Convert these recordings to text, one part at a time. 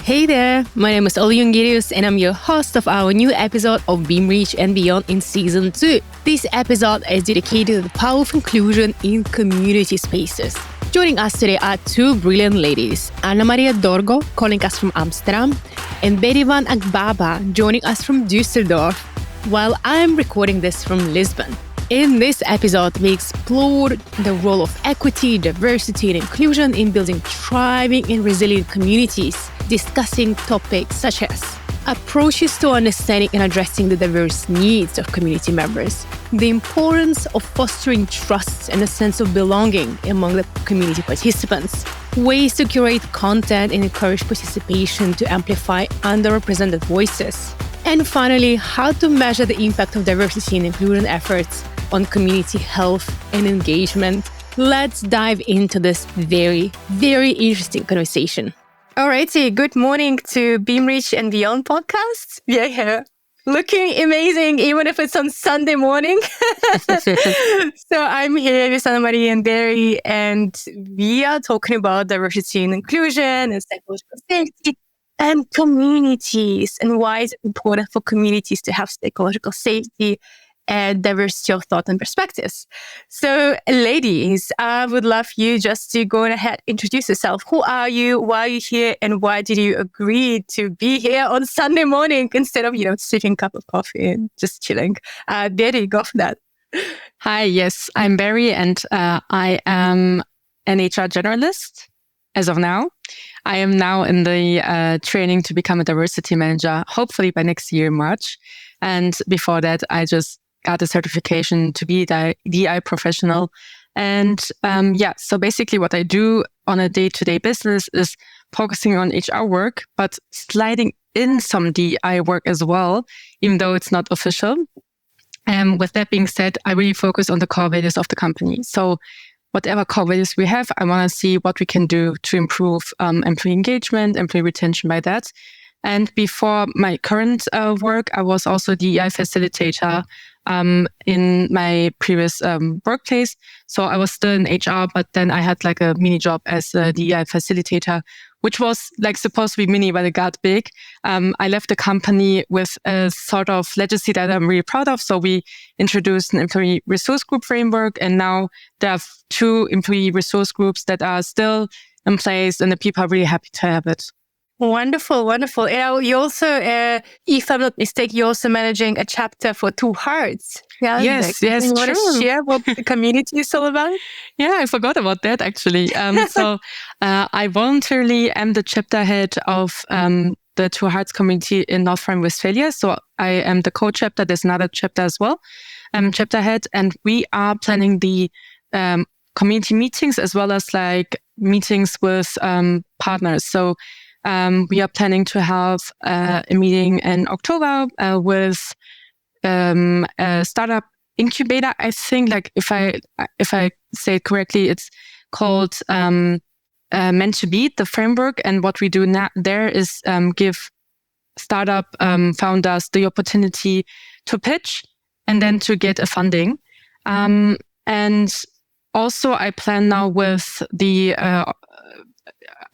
Hey there, my name is Olla Jongerius and I'm your host of our new episode of BeamReach and Beyond in Season 2. This episode is dedicated to the power of inclusion in community spaces. Joining us today are two brilliant ladies, Ana Maria Dorgo, calling us from Amsterdam, and Betty van Akbaba, joining us from Düsseldorf, while I'm recording this from Lisbon. In this episode, we explored the role of equity, diversity, and inclusion in building thriving and resilient communities, discussing topics such as approaches to understanding and addressing the diverse needs of community members, the importance of fostering trust and a sense of belonging among the community participants, ways to curate content and encourage participation to amplify underrepresented voices, and finally, how to measure the impact of diversity and inclusion efforts on community health and engagement. Let's dive into this very, very interesting conversation. Alrighty, good morning to BeamReach and Beyond podcast. We are here looking amazing, even if it's on Sunday morning. So I'm here with Ana Maria and Barry, and we are talking about diversity and inclusion and psychological safety and communities, and why it's important for communities to have psychological safety and diversity of thought and perspectives. So, ladies, I would love you just to go ahead, introduce yourself. Who are you? Why are you here? And why did you agree to be here on Sunday morning instead of, sipping a cup of coffee and just chilling? There you go for that. Hi, yes, I'm Barry, and I am an HR generalist as of now. I am now in the training to become a diversity manager, hopefully by next year, March. And before that, I just got a certification to be a DI professional. And so basically what I do on a day-to-day business is focusing on HR work, but sliding in some DI work as well, even though it's not official. And with that being said, I really focus on the core values of the company. So whatever core values we have, I want to see what we can do to improve employee engagement, employee retention by that. And before my current work, I was also DEI facilitator in my previous workplace. So I was still in HR, but then I had like a mini job as a DEI facilitator, which was like supposed to be mini, but it got big. I left the company with a sort of legacy that I'm really proud of. So we introduced an employee resource group framework, and now there are 2 employee resource groups that are still in place, and the people are really happy to have it. Wonderful, wonderful. And you also, if I'm not mistaken, you're also managing a chapter for Two Hearts. Yeah, yes, you want to share what the community is all about? Yeah, I forgot about that actually. So I voluntarily am the chapter head of the Two Hearts community in North Rhine-Westphalia. So I am the co-chapter. There's another chapter as well, chapter head, and we are planning the community meetings as well as like meetings with partners. So we are planning to have a meeting in October with a startup incubator. I think, like if I say it correctly, it's called Meant to Be, the framework. And what we do there is give startup founders the opportunity to pitch and then to get a funding. And also, I plan now with the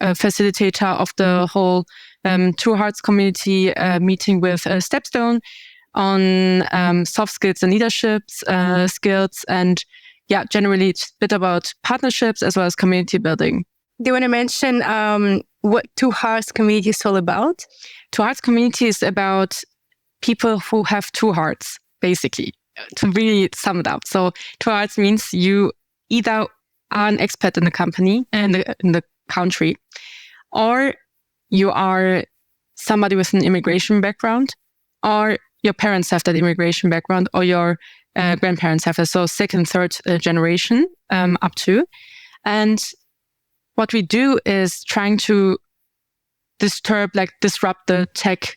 facilitator of the whole Two Hearts community meeting with Stepstone on soft skills and leadership skills. And generally it's a bit about partnerships as well as community building. Do you want to mention what Two Hearts community is all about? Two Hearts community is about people who have two hearts, basically, to really sum it up. So Two Hearts means you either are an expat in the company and in the country, or you are somebody with an immigration background, or your parents have that immigration background, or your grandparents have it. So second, third generation up to. And what we do is trying to disrupt the tech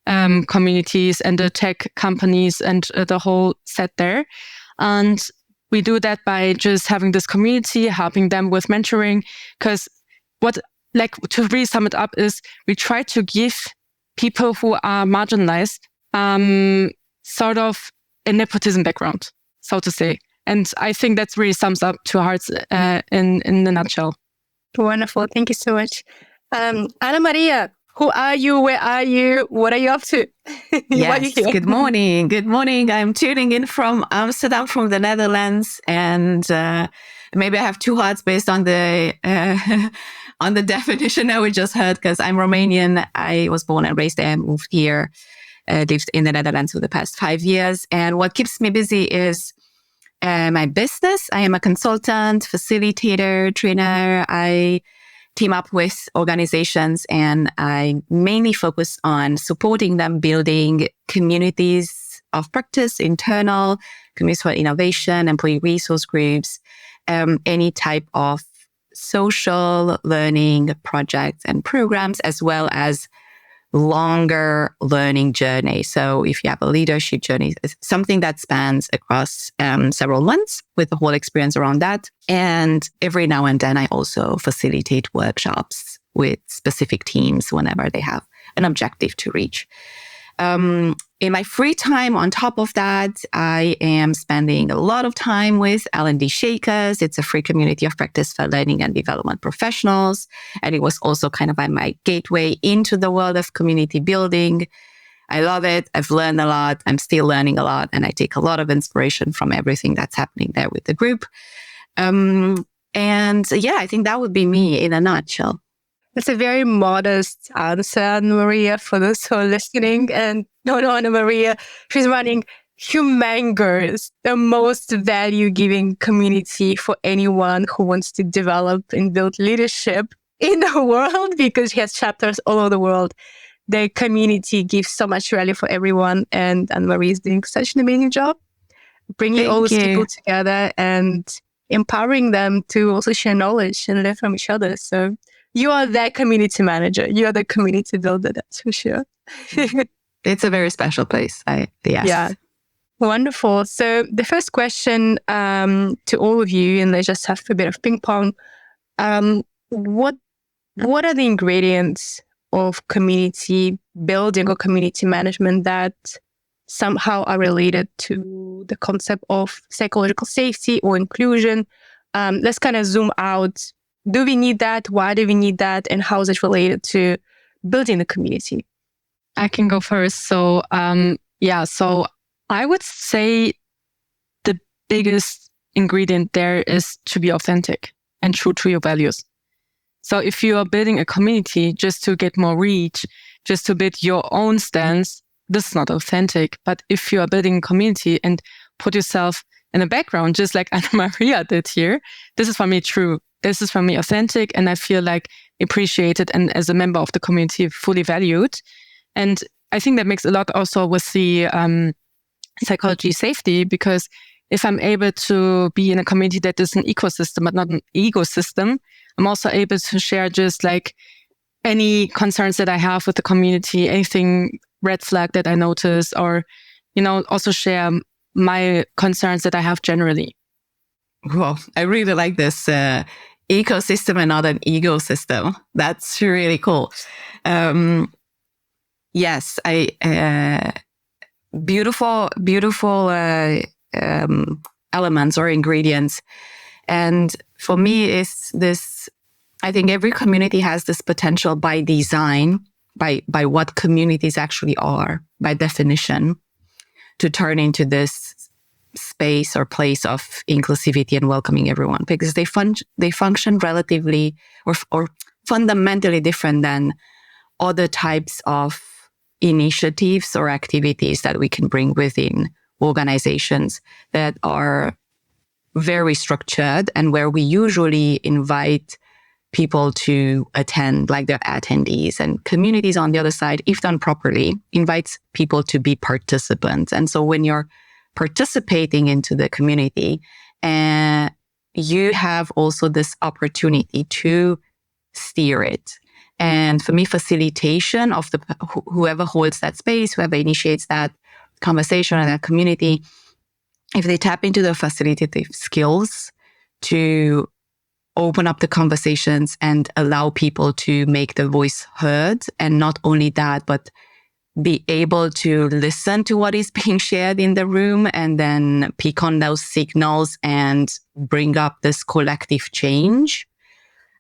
communities and the tech companies and the whole set there. And we do that by just having this community, helping them with mentoring, because to really sum it up is we try to give people who are marginalized sort of a nepotism background, so to say. And I think that really sums up Two Hearts in a nutshell. Wonderful. Thank you so much. Ana Maria, Who are you? Where are you? What are you up to? Why are you Yes, here? good morning. Good morning. I'm tuning in from Amsterdam, from the Netherlands, and maybe I have two hearts based on the on the definition that we just heard. Because I'm Romanian, I was born and raised there, moved here, lived in the Netherlands for the past 5 years. And what keeps me busy is my business. I am a consultant, facilitator, trainer. I team up with organizations and I mainly focus on supporting them building communities of practice, internal communities for innovation, employee resource groups, any type of social learning projects and programs, as well as longer learning journey. So if you have a leadership journey, it's something that spans across several months with the whole experience around that. And every now and then, I also facilitate workshops with specific teams whenever they have an objective to reach. In my free time, on top of that, I am spending a lot of time with L&D Shakers. It's a free community of practice for learning and development professionals. And it was also kind of my gateway into the world of community building. I love it. I've learned a lot. I'm still learning a lot. And I take a lot of inspiration from everything that's happening there with the group. And yeah, I think that would be me in a nutshell. It's a very modest answer, Anna-Maria, for those who are listening. And no, Anna-Maria, she's running humongous, the most value-giving community for anyone who wants to develop and build leadership in the world, because she has chapters all over the world. The community gives so much value for everyone. And Anna-Maria is doing such an amazing job, bringing all those people together and empowering them to also share knowledge and learn from each other. So you are that community manager. You are the community builder, that's for sure. It's a very special place. Yes. Yeah. Wonderful. So the first question to all of you, and let's just have a bit of ping pong. What are the ingredients of community building or community management that somehow are related to the concept of psychological safety or inclusion? Let's kind of zoom out. Do we need that? Why do we need that? And how is it related to building the community? I can go first. So I would say the biggest ingredient there is to be authentic and true to your values. So if you are building a community just to get more reach, just to build your own stance, this is not authentic. But if you are building a community and put yourself in the background, just like Anna-Maria did here, this is for me true. This is for me authentic, and I feel like appreciated and as a member of the community fully valued. And I think that makes a lot also with the psychology safety, because if I'm able to be in a community that is an ecosystem but not an ecosystem, I'm also able to share just like any concerns that I have with the community, anything red flag that I notice, or also share my concerns that I have generally. Well, I really like this ecosystem and not an ecosystem. That's really cool. Yes, beautiful elements or ingredients. And for me, is this, I think every community has this potential by design, by what communities actually are, by definition, to turn into this space or place of inclusivity and welcoming everyone, because they function relatively or fundamentally different than other types of initiatives or activities that we can bring within organizations that are very structured and where we usually invite people to attend, like their attendees, and communities on the other side, if done properly, invites people to be participants. And so when you're participating into the community, you have also this opportunity to steer it. And for me, facilitation of whoever holds that space, whoever initiates that conversation and that community, if they tap into the facilitative skills to open up the conversations and allow people to make their voice heard, and not only that, but be able to listen to what is being shared in the room and then pick on those signals and bring up this collective change,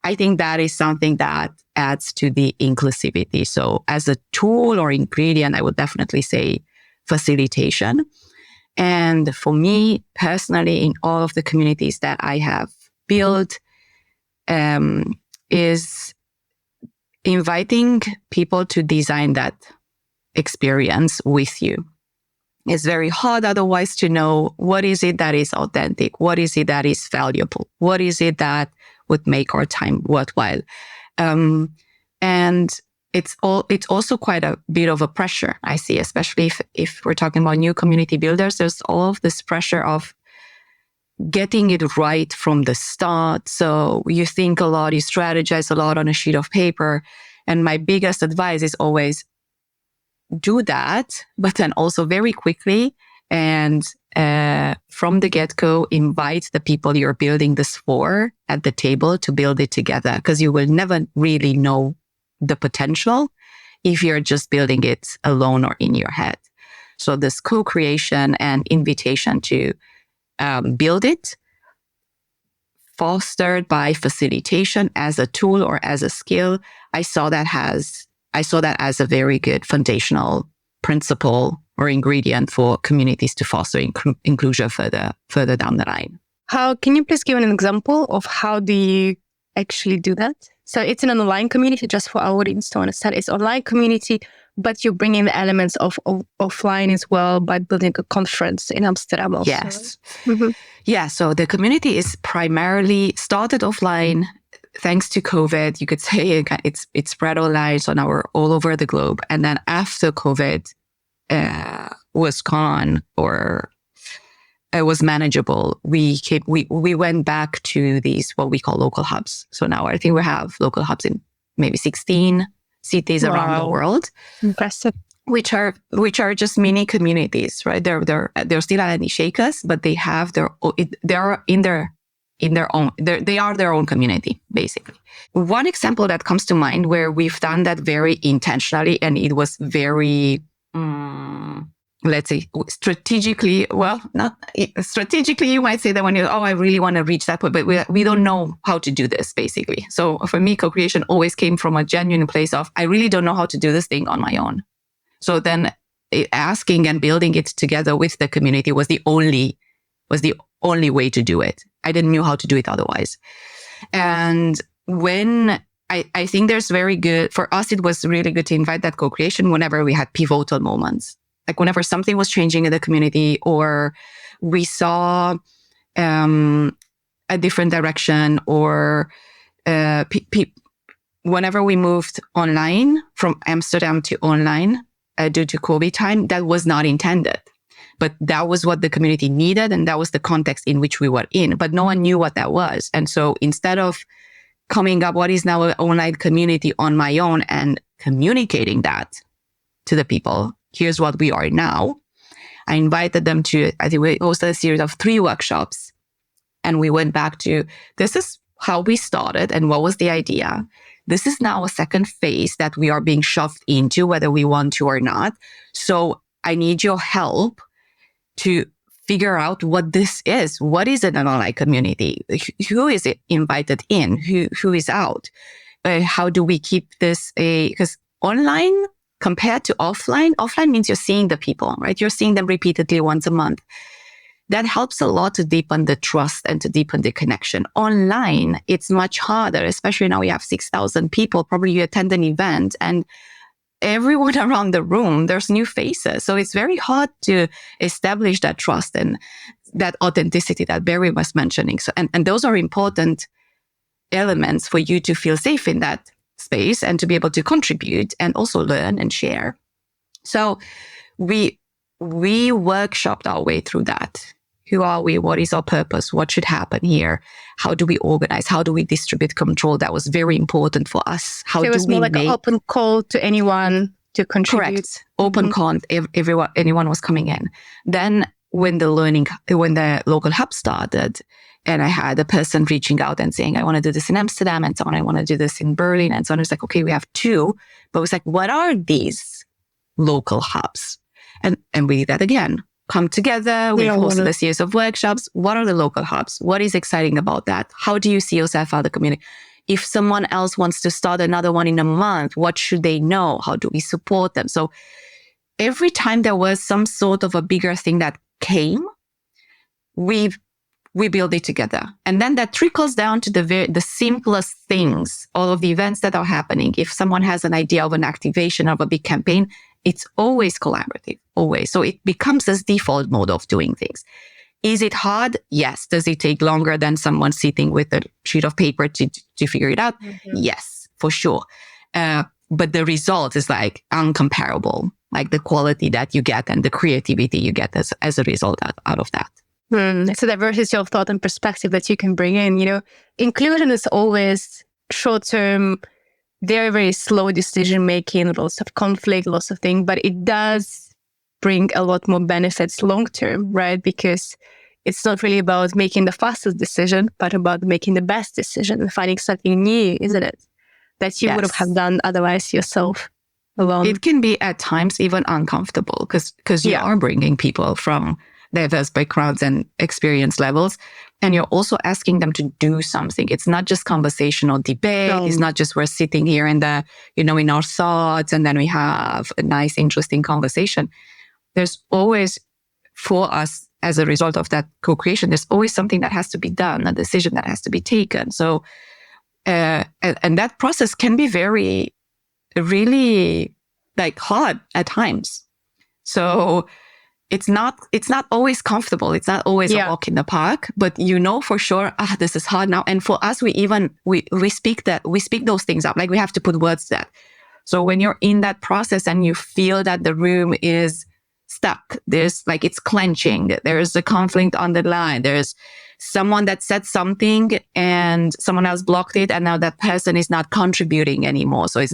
I think that is something that adds to the inclusivity. So as a tool or ingredient, I would definitely say facilitation. And for me personally, in all of the communities that I have built, is inviting people to design that experience with you. It's very hard otherwise to know what is it that is authentic, what is it that is valuable, what is it that would make our time worthwhile. And it's also quite a bit of a pressure, I see, especially if we're talking about new community builders. There's all of this pressure of getting it right from the start. So you think a lot, you strategize a lot on a sheet of paper. And my biggest advice is always do that, but then also very quickly and from the get-go, invite the people you're building this for at the table to build it together, because you will never really know the potential if you're just building it alone or in your head. So this co-creation and invitation to build it, fostered by facilitation as a tool or as a skill, I saw that as a very good foundational principle or ingredient for communities to foster inclusion further down the line. How can you please give an example of how do you actually do that? So it's an online community, just for our audience to understand. It's online community, but you bring in the elements of offline as well by building a conference in Amsterdam also. Yes. Mm-hmm. Yeah, so the community is primarily started offline. Thanks to COVID, you could say it's spread online, so now we're all over the globe. And then after COVID was gone or it was manageable, we went back to these what we call local hubs. So now I think we have local hubs in maybe 16 cities around the world. Impressive. Which are just mini communities, right? They're still Alani Shakers, but they have they are their own community, basically. One example that comes to mind where we've done that very intentionally, and it was very, let's say, strategically, well, not strategically, you might say that when I really want to reach that point, but we don't know how to do this, basically. So for me, co-creation always came from a genuine place of, I really don't know how to do this thing on my own. So then asking and building it together with the community was the only way to do it. I didn't know how to do it otherwise. And when I think there's very good, for us, it was really good to invite that co-creation whenever we had pivotal moments. Like whenever something was changing in the community or we saw a different direction or whenever we moved online from Amsterdam to online due to COVID time, that was not intended. But that was what the community needed, and that was the context in which we were in. But no one knew what that was. And so instead of coming up what is now an online community on my own and communicating that to the people, here's what we are now, I invited them to, I think we hosted a series of 3 workshops. And we went back to, this is how we started and what was the idea. This is now a second phase that we are being shoved into, whether we want to or not. So I need your help to figure out what this is. What is an online community? Who is it invited in? Who is out? How do we keep this because online compared to offline means you're seeing the people, right? You're seeing them repeatedly once a month. That helps a lot to deepen the trust and to deepen the connection. Online, it's much harder, especially now we have 6,000 people. Probably you attend an event and everyone around the room, there's new faces. So it's very hard to establish that trust and that authenticity that Barry was mentioning. So, and those are important elements for you to feel safe in that space and to be able to contribute and also learn and share. So we workshopped our way through that. Who are we? What is our purpose? What should happen here? How do we organize? How do we distribute control? That was very important for us. How so it was more like an open call to anyone to contribute. Correct. Open call. Anyone was coming in. Then when the local hub started, and I had a person reaching out and saying, I want to do this in Amsterdam and so on. I want to do this in Berlin and so on. It's like, okay, we have 2, but it's like, what are these local hubs? And we did that again. Come together. We've hosted a series of workshops. What are the local hubs? What is exciting about that? How do you see yourself out of the community? If someone else wants to start another one in a month, what should they know? How do we support them? So every time there was some sort of a bigger thing that came, we build it together. And then that trickles down to the simplest things, all of the events that are happening. If someone has an idea of an activation of a big campaign, it's always collaborative, always. So it becomes this default mode of doing things. Is it hard? Yes. Does it take longer than someone sitting with a sheet of paper to figure it out? Mm-hmm. Yes, for sure. But the result is like uncomparable, like the quality that you get and the creativity you get as a result out of that. It's a diversity of thought and perspective that you can bring in. Inclusion is always short-term, very, very slow decision-making, lots of conflict, lots of things, but it does bring a lot more benefits long-term, right? Because it's not really about making the fastest decision, but about making the best decision and finding something new, isn't it? That you would have done otherwise yourself alone. It can be at times even uncomfortable because you are bringing people from diverse backgrounds and experience levels. And you're also asking them to do something. It's not just conversational debate. No. It's not just we're sitting here in in our thoughts and then we have a nice, interesting conversation. There's always, for us, as a result of that co-creation, there's always something that has to be done, a decision that has to be taken. So, and that process can be really hard at times. So, it's not always comfortable. It's not always a walk in the park, but for sure, this is hard now. And for us, we speak those things up. Like we have to put words to that. So when you're in that process and you feel that the room is stuck, there's it's clenching, there's a conflict on the line, there's someone that said something and someone else blocked it. And now that person is not contributing anymore. So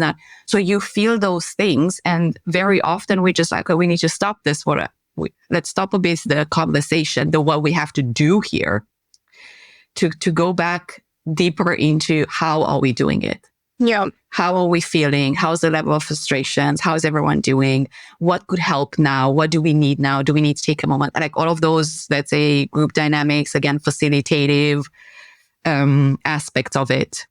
so you feel those things. And very often we just we need to stop this let's stop a bit the conversation, what we have to do here to go back deeper into how are we doing it? Yeah. How are we feeling? How's the level of frustrations? How's everyone doing? What could help now? What do we need now? Do we need to take a moment? All of those, let's say, group dynamics, again, facilitative aspects of it.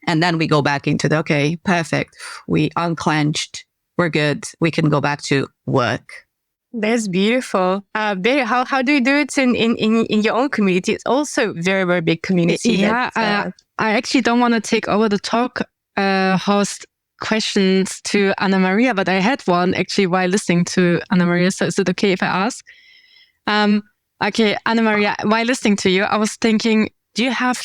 And then we go back into okay, perfect. We unclenched. We're good. We can go back to work. That's beautiful. Barry, how do you do it in your own community? It's also very, very big community. Yeah, I actually don't want to take over the talk host questions to Anna Maria, but I had one actually while listening to Anna Maria. So is it okay if I ask? Okay, Anna Maria, while listening to you, I was thinking, do you have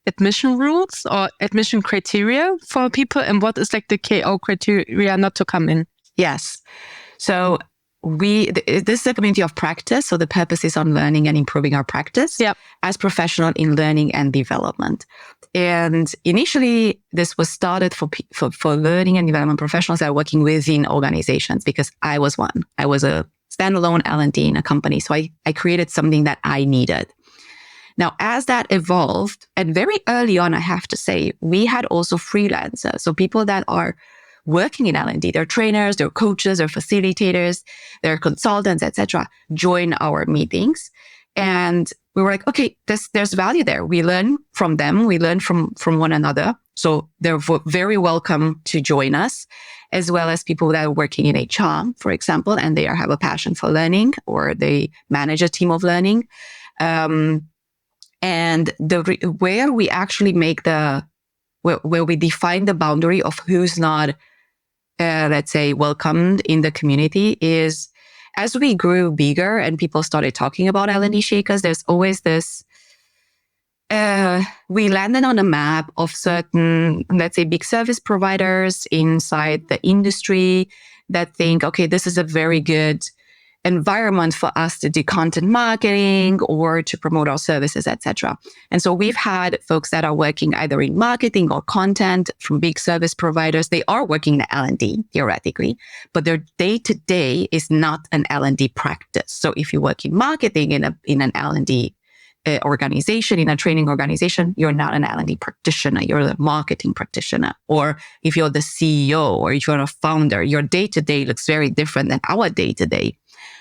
admission rules or admission criteria for people? And what is the KO criteria not to come in? Yes. So this is a community of practice. So the purpose is on learning and improving our practice as professional in learning and development. And initially, this was started for learning and development professionals that are working within organizations, because I was one. I was a standalone L&D in a company. So I created something that I needed. Now, as that evolved, and very early on, I have to say, we had also freelancers. So people that are working in L&D, they're trainers, they're coaches, they're facilitators, they're consultants, etc., join our meetings. And we were okay, there's value there. We learn from them. We learn from one another. So they're very welcome to join us, as well as people that are working in HR, for example, and they have a passion for learning, or they manage a team of learning. And where we actually where we define the boundary of who's not, let's say, welcomed in the community is, as we grew bigger and people started talking about L&D Shakers, there's always this, we landed on a map of certain, let's say, big service providers inside the industry that think, okay, this is a very good environment for us to do content marketing or to promote our services, etc. And so we've had folks that are working either in marketing or content from big service providers. They are working in L&D theoretically, but their day-to-day is not an L&D practice. So if you work in marketing in an L&D organization, in a training organization, you're not an L&D practitioner, you're a marketing practitioner. Or if you're the CEO or if you're a founder, your day-to-day looks very different than our day-to-day.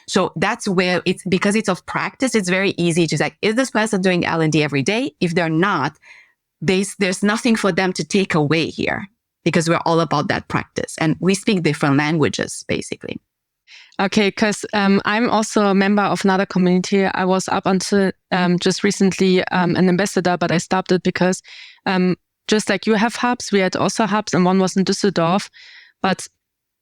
So that's where because it's of practice, it's very easy to say, is this person doing L&D every day? If they're not, there's nothing for them to take away here because we're all about that practice and we speak different languages, basically. Okay, because I'm also a member of another community. I was up until just recently an ambassador, but I stopped it because just like you have hubs, we had also hubs, and one was in Düsseldorf, but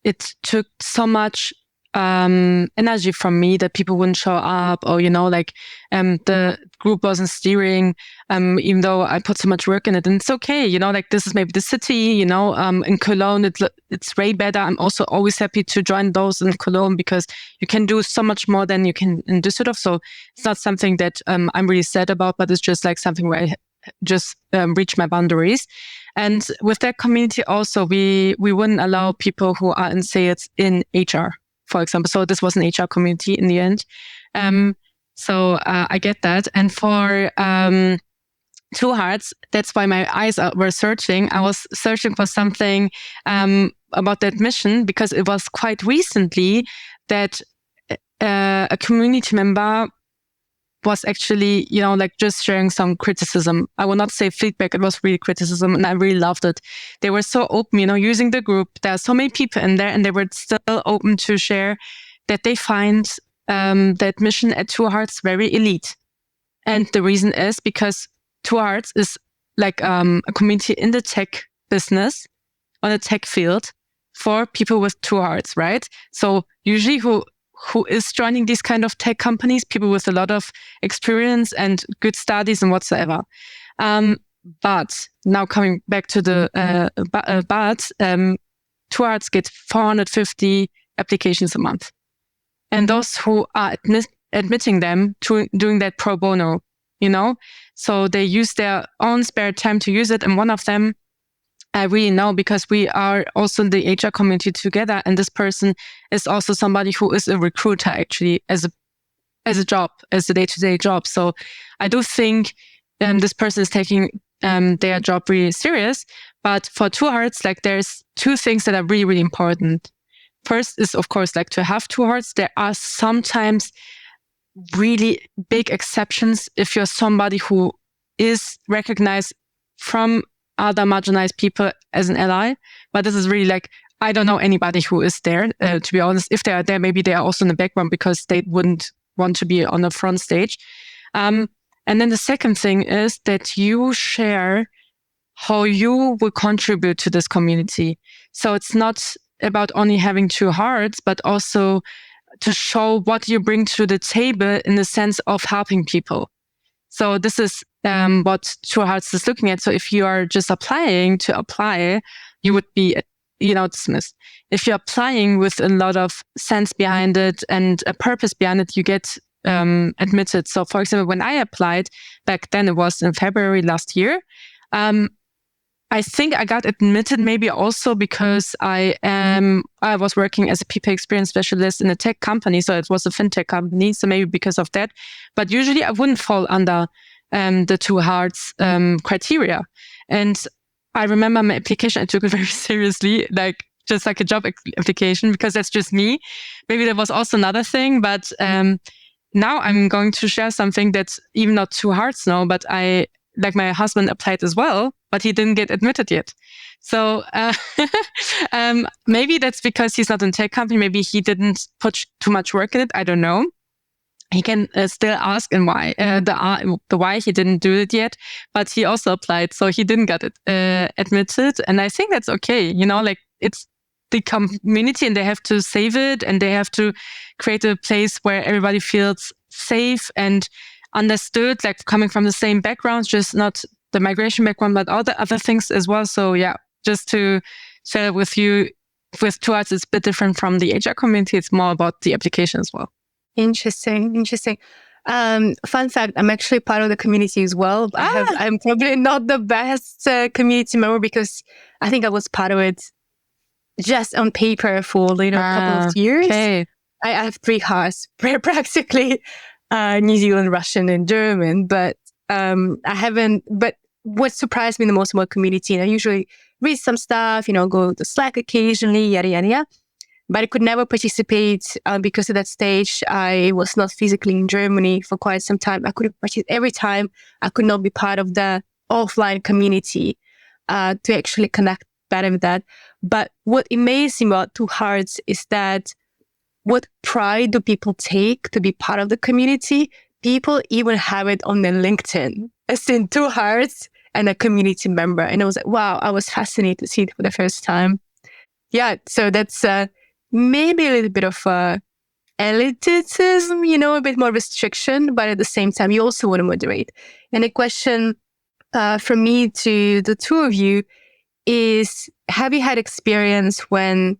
it took so much energy from me that people wouldn't show up, or the group wasn't steering, even though I put so much work in it. And it's okay, this is maybe the city, in Cologne it's way better. I'm also always happy to join those in Cologne because you can do so much more than you can in Düsseldorf. So it's not something that I'm really sad about, but it's just like something where I just reach my boundaries. And with that community also, we wouldn't allow people who are in sales in HR, for example. So this was an HR community in the end. So I get that. And for Two Hearts, that's why my eyes were searching. I was searching for something about that mission because it was quite recently that a community member was actually, just sharing some criticism. I will not say feedback. It was really criticism, and I really loved it. They were so open, using the group. There are so many people in there, and they were still open to share that they find that mission at Two Hearts very elite. And the reason is because Two Hearts is like a community in the tech business, on the tech field, for people with two hearts, right? So usually who is joining these kind of tech companies? People with a lot of experience and good studies and whatsoever. But now coming back to the Two Hearts get 450 applications a month. And those who are admitting them to doing that pro bono, so they use their own spare time to use it. And one of them, I really know because we are also in the HR community together. And this person is also somebody who is a recruiter actually as a job, as a day-to-day job. So I do think this person is taking their job really serious. But for Two Hearts, there's two things that are really, really important. First is, of course, to have two hearts. There are sometimes really big exceptions if you're somebody who is recognized from other marginalized people as an ally. But this is really I don't know anybody who is there, to be honest. If they are there, maybe they are also in the background because they wouldn't want to be on the front stage. And then the second thing is that you share how you will contribute to this community. So it's not about only having two hearts, but also to show what you bring to the table in the sense of helping people. So this is what Two Hearts is looking at. So if you are just applying to apply, you would be, dismissed. If you're applying with a lot of sense behind it and a purpose behind it, you get admitted. So for example, when I applied back then, it was in February last year, I think I got admitted maybe also because I was working as a people experience specialist in a tech company. So it was a fintech company. So maybe because of that. But usually I wouldn't fall under the Two Hearts criteria. And I remember my application, I took it very seriously, just like a job application, because that's just me. Maybe that was also another thing. But now I'm going to share something that's even not Two Hearts now, but my husband applied as well, but he didn't get admitted yet. So maybe that's because he's not in tech company. Maybe he didn't put too much work in it. I don't know. He can still ask and why the why he didn't do it yet, but he also applied, so he didn't get it admitted. And I think that's okay. It's the community, and they have to save it, and they have to create a place where everybody feels safe and understood, coming from the same backgrounds, just not the migration background, but all the other things as well. So yeah, just to share with you, with Two Hearts, it's a bit different from the HR community. It's more about the application as well. Interesting. Fun fact, I'm actually part of the community as well. I'm probably not the best community member because I think I was part of it just on paper for a couple of years. Okay. I have 3 hearts, practically New Zealand, Russian, and German, but I haven't. But what surprised me the most about community, and I usually read some stuff, go to Slack occasionally, yada yada yada. But I could never participate because at that stage I was not physically in Germany for quite some time. I couldn't participate every time. I could not be part of the offline community to actually connect better with that. But what amazes me about Two Hearts is that what pride do people take to be part of the community? People even have it on their LinkedIn as in Two Hearts and a community member. And I was like, wow, I was fascinated to see it for the first time. Yeah, so that's maybe a little bit of elitism, a bit more restriction, but at the same time, you also want to moderate. And a question from me to the two of you is, have you had experience when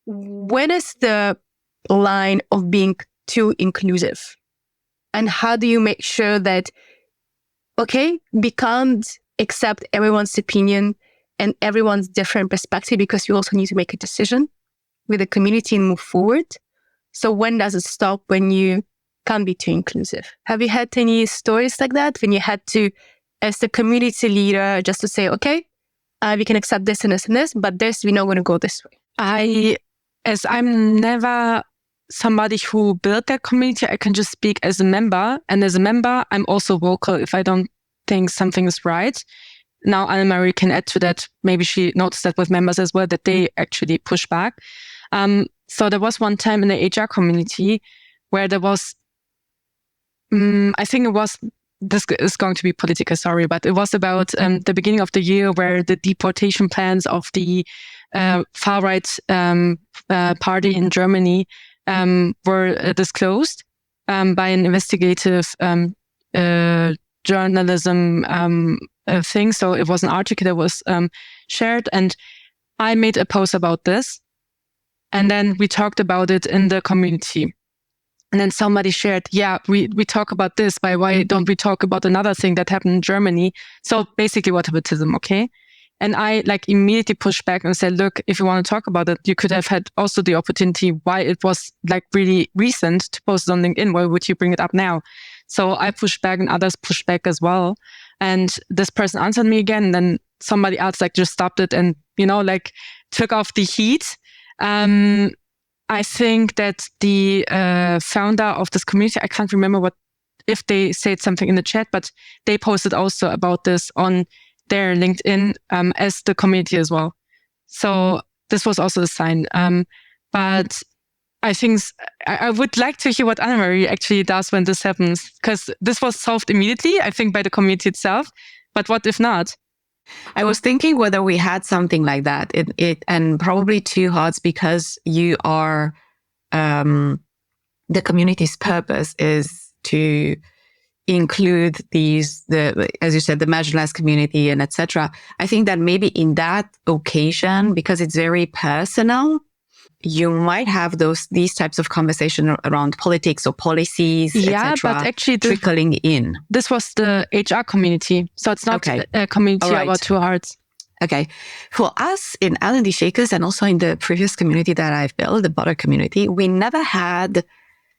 is the line of being too inclusive? And how do you make sure that, okay, we can't accept everyone's opinion and everyone's different perspective because you also need to make a decision with the community and move forward. So when does it stop when you can't be too inclusive? Have you had any stories like that when you had to, as the community leader, just to say, okay, we can accept this and this and this, but we're not going to go this way? As I'm never somebody who built that community, I can just speak as a member. And as a member, I'm also vocal if I don't think something is right. Now, Anna-Marie can add to that. Maybe she noticed that with members as well, that they actually push back. So there was one time in the HR community where there was, I think it was, this is going to be political, sorry, but it was about the beginning of the year where the deportation plans of the far-right party in Germany were disclosed by an investigative journalism thing. So it was an article that was shared, and I made a post about this. And then we talked about it in the community. And then somebody shared, yeah, we talk about this, but why don't we talk about another thing that happened in Germany? So basically whataboutism, okay? And I immediately pushed back and said, look, if you want to talk about it, you could have had also the opportunity why it was really recent to post it on LinkedIn. Why would you bring it up now? So I pushed back and others pushed back as well. And this person answered me again. And then somebody else just stopped it and, took off the heat. I think that the founder of this community, I can't remember if they said something in the chat, but they posted also about this on their LinkedIn as the community as well. So this was also a sign. But I think I would like to hear what Anna-Marie actually does when this happens, because this was solved immediately, I think, by the community itself. But what if not? I was thinking whether we had something like that. And probably Two Hearts, because you are, the community's purpose is to include as you said, the marginalized community and etc. I think that maybe in that occasion, because it's very personal, you might have these types of conversation around politics or policies, yeah, etc. but actually trickling in. This was the HR community, so it's not a community about Two Hearts. Okay. For us in L&D Shakers and also in the previous community that I've built, the Butter community, we never had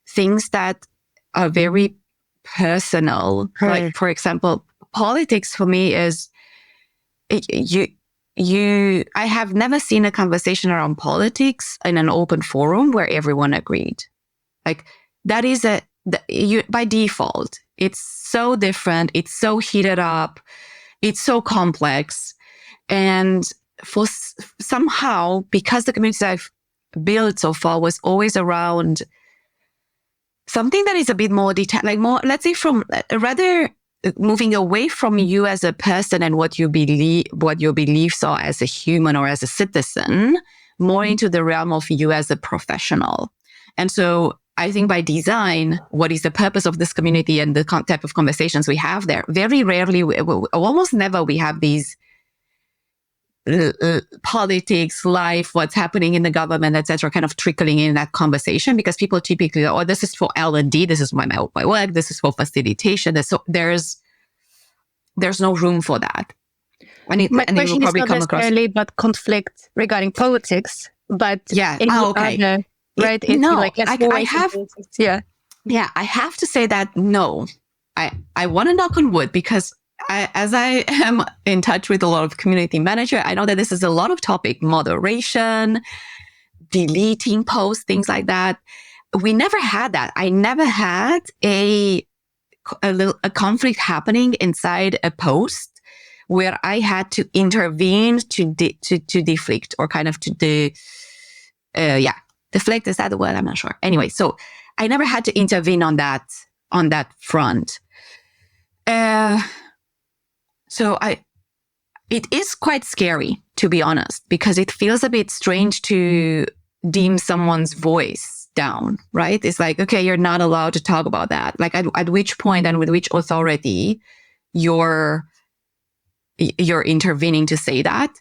things that are very personal. Right. Like, for example, politics for me is I have never seen a conversation around politics in an open forum where everyone agreed. Like, that is by default, it's so different. It's so heated up. It's so complex. And somehow, because the community I've built so far was always around something that is a bit more detailed, like more, let's say, from rather moving away from you as a person and what your beliefs are as a human or as a citizen, more into the realm of you as a professional. And so I think by design, what is the purpose of this community and the type of conversations we have there? Very rarely, almost never, we have these politics, life, what's happening in the government, etc., kind of trickling in that conversation, because people typically, this is for L&D, this is my work, this is for facilitation. So there's no room for that. My question is not necessarily about conflict regarding politics, but other, right? I have to say that no, I want to knock on wood, because as I am in touch with a lot of community managers, I know that this is a lot of topic: moderation, deleting posts, things like that. We never had that. I never had a conflict happening inside a post where I had to intervene to deflect or kind of deflect. Is that the word? I'm not sure. Anyway, so I never had to intervene on that front. It is quite scary, to be honest, because it feels a bit strange to deem someone's voice down, right? It's like, okay, you're not allowed to talk about that. Like at which point and with which authority you're intervening to say that.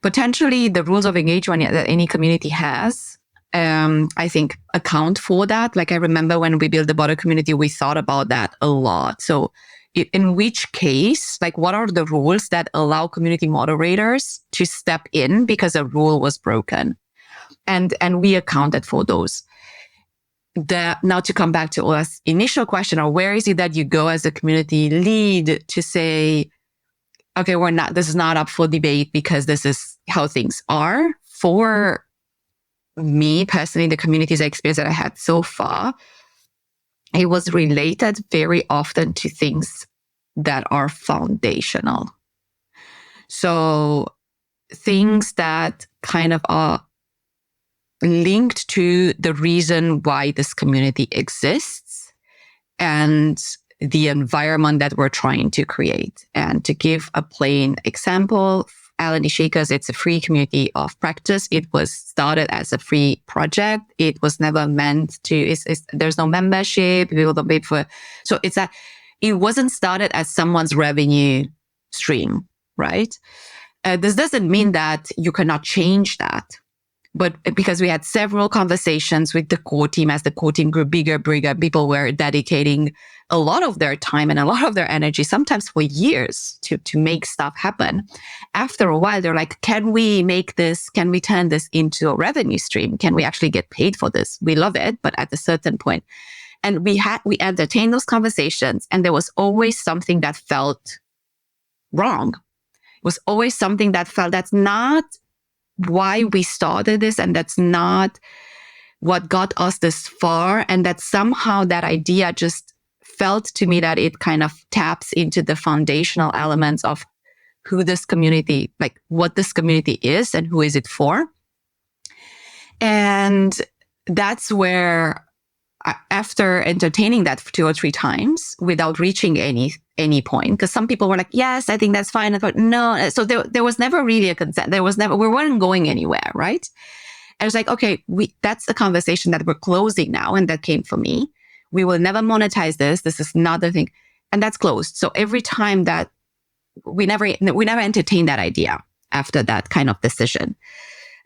Potentially the rules of engagement that any community has, I think account for that. Like I remember when we built the Border community, we thought about that a lot. So in which case, like what are the rules that allow community moderators to step in because a rule was broken? And we accounted for those. Now to come back to Olla's initial question, or where is it that you go as a community lead to say, okay, this is not up for debate because this is how things are. For me personally, the community's experience that I had so far, it was related very often to things that are foundational. So things that kind of are linked to the reason why this community exists and the environment that we're trying to create. And to give a plain example, L&D Shakers, it's a free community of practice. It was started as a free project. It was never meant to, there's no membership. People don't pay for, so it wasn't started as someone's revenue stream, right? This doesn't mean that you cannot change that. But because we had several conversations with the core team, as the core team grew bigger, people were dedicating a lot of their time and a lot of their energy, sometimes for years, to make stuff happen. After a while, they're like, can we turn this into a revenue stream? Can we actually get paid for this? We love it, but at a certain point. And we entertained those conversations, and there was always something that felt wrong. It was always something that felt that's not why we started this, and that's not what got us this far. And that somehow that idea just felt to me that it kind of taps into the foundational elements of who this community, like what this community is and who is it for. And that's where, after entertaining that 2 or 3 times without reaching any point, because some people were like, yes, I think that's fine. I thought, no. So there was never really a consent. We weren't going anywhere, right? I was like, okay, that's a conversation that we're closing now. And that came from me. We will never monetize this. This is not the thing. And that's closed. So every time that we never entertained that idea after that kind of decision.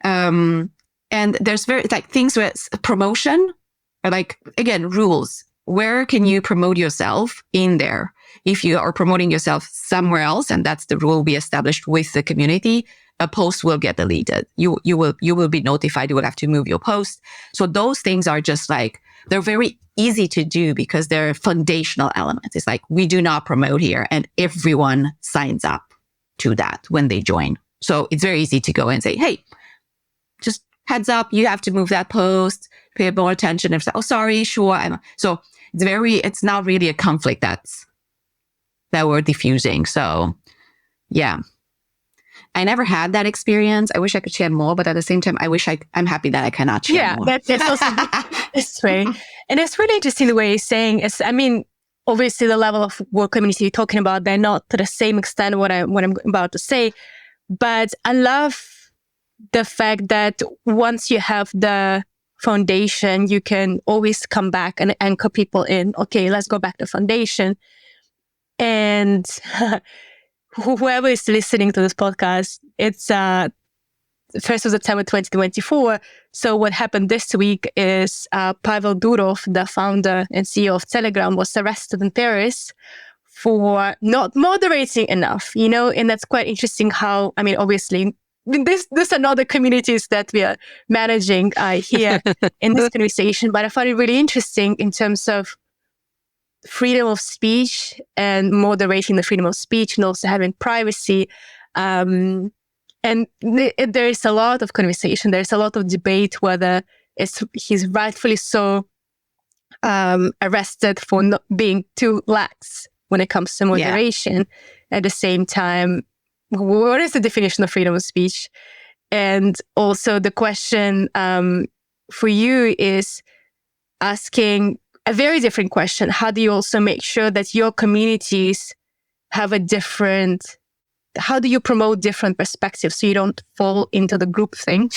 And there's things with promotion, or like, again, rules. Where can you promote yourself in there? If you are promoting yourself somewhere else, and that's the rule we established with the community, a post will get deleted. You will be notified. You will have to move your post. So those things are just like, they're very easy to do because they're foundational elements. It's like, we do not promote here, and everyone signs up to that when they join. So it's very easy to go and say, hey, just heads up, you have to move that post, pay more attention. If, oh, sorry, sure. So it's not really a conflict that we're diffusing. So yeah, I never had that experience. I wish I could share more, but at the same time, I'm happy that I cannot share more. That's also this way. And it's really interesting the way you're saying. Obviously the level of work community you're talking about, they're not to the same extent what I'm about to say, but I love the fact that once you have the foundation, you can always come back and anchor people in. Okay, let's go back to foundation. And whoever is listening to this podcast, it's 1st of September 2024. So what happened this week is Pavel Durov, the founder and CEO of Telegram, was arrested in Paris for not moderating enough, and that's quite interesting how, obviously, these are not the communities that we are managing here in this conversation, but I found it really interesting in terms of freedom of speech and moderating the freedom of speech, and also having privacy. And there is a lot of conversation. There's a lot of debate whether he's rightfully so arrested for not being too lax when it comes to moderation. Yeah. At the same time, what is the definition of freedom of speech? And also the question for you is asking a very different question. How do you also make sure that your communities have how do you promote different perspectives so you don't fall into the group thing?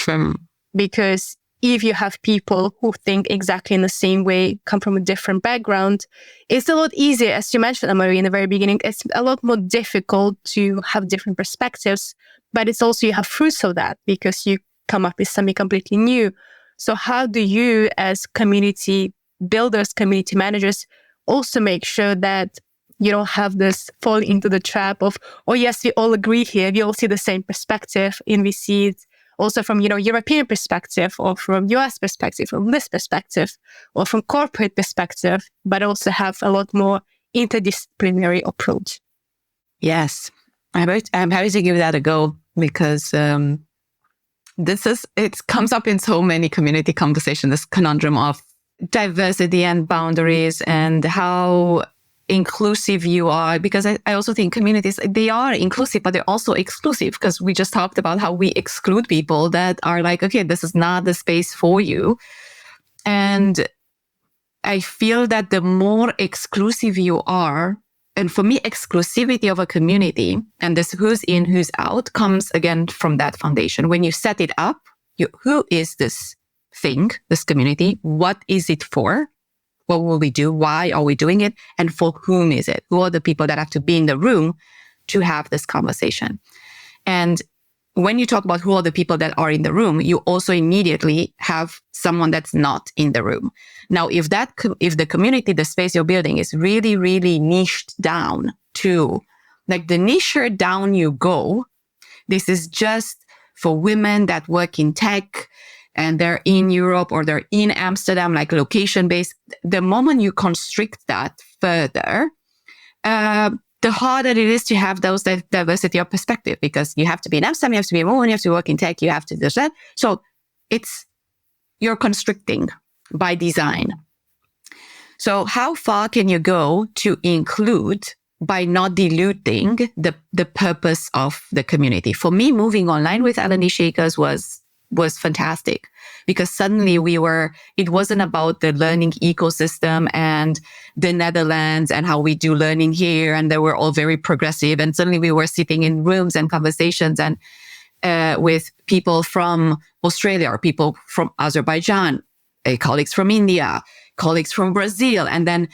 Because if you have people who think exactly in the same way, come from a different background, it's a lot easier, as you mentioned, Amari, in the very beginning, it's a lot more difficult to have different perspectives, but it's also you have fruits of that because you come up with something completely new. So how do you, as community builders, community managers, also make sure that you don't have this fall into the trap of, oh yes, we all agree here, we all see the same perspective, and we see it also from, European perspective or from US perspective, from this perspective, or from corporate perspective, but also have a lot more interdisciplinary approach. Yes, I'm happy to give that a go because it comes up in so many community conversations, this conundrum of diversity and boundaries and how inclusive you are, because I also think communities, they are inclusive, but they're also exclusive, because we just talked about how we exclude people that are like, okay, this is not the space for you. And I feel that the more exclusive you are, and for me, exclusivity of a community and this who's in, who's out comes again from that foundation. When you set it up, who is this thing, this community? What is it for? What will we do? Why are we doing it? And for whom is it? Who are the people that have to be in the room to have this conversation? And when you talk about who are the people that are in the room, you also immediately have someone that's not in the room. Now, if the community, the space you're building is really, really niched down to, like, the nicher down you go, this is just for women that work in tech, and they're in Europe or they're in Amsterdam, like location-based, the moment you constrict that further, the harder it is to have those diversity of perspective, because you have to be in Amsterdam, you have to be a woman, you have to work in tech, you have to do that. So you're constricting by design. So how far can you go to include by not diluting the purpose of the community? For me, moving online with L&D Shakers was fantastic, because suddenly it wasn't about the learning ecosystem and the Netherlands and how we do learning here. And they were all very progressive. And suddenly we were sitting in rooms and conversations and with people from Australia or people from Azerbaijan, colleagues from India, colleagues from Brazil. And then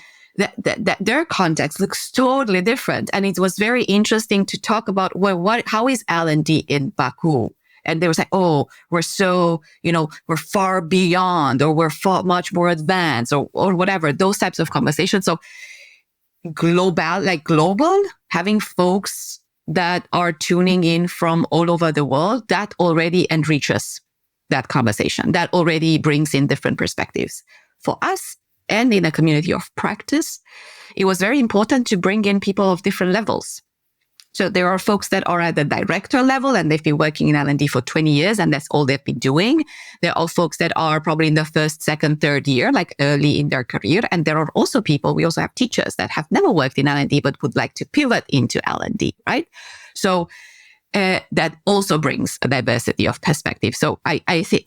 their context looks totally different. And it was very interesting to talk about, how is L&D in Baku? And they were like, oh, we're so, we're far beyond, or we're much more advanced, or whatever, those types of conversations. So global, having folks that are tuning in from all over the world, that already enriches that conversation. That already brings in different perspectives. For us, and in a community of practice, it was very important to bring in people of different levels. So there are folks that are at the director level and they've been working in L&D for 20 years and that's all they've been doing. There are folks that are probably in the first, second, third year, like early in their career. And there are also we also have teachers that have never worked in L&D but would like to pivot into L&D, right? So that also brings a diversity of perspective. So I think,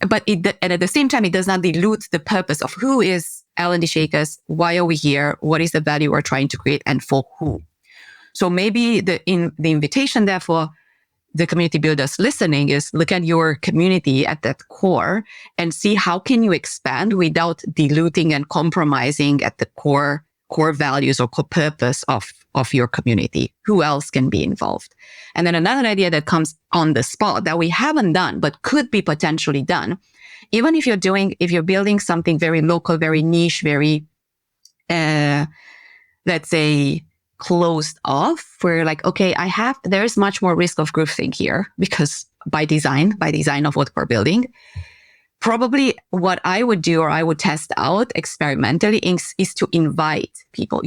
and at the same time, it does not dilute the purpose of who is L&D Shakers, why are we here, what is the value we're trying to create, and for who. So maybe the invitation, therefore, the community builders listening is look at your community at that core and see how can you expand without diluting and compromising at the core values or core purpose of your community. Who else can be involved? And then another idea that comes on the spot that we haven't done, but could be potentially done, even if you're building something very local, very niche, very, let's say, closed off, where like, okay, there's much more risk of groupthink here because by design of what we're building, probably what I would do or I would test out experimentally is to invite people.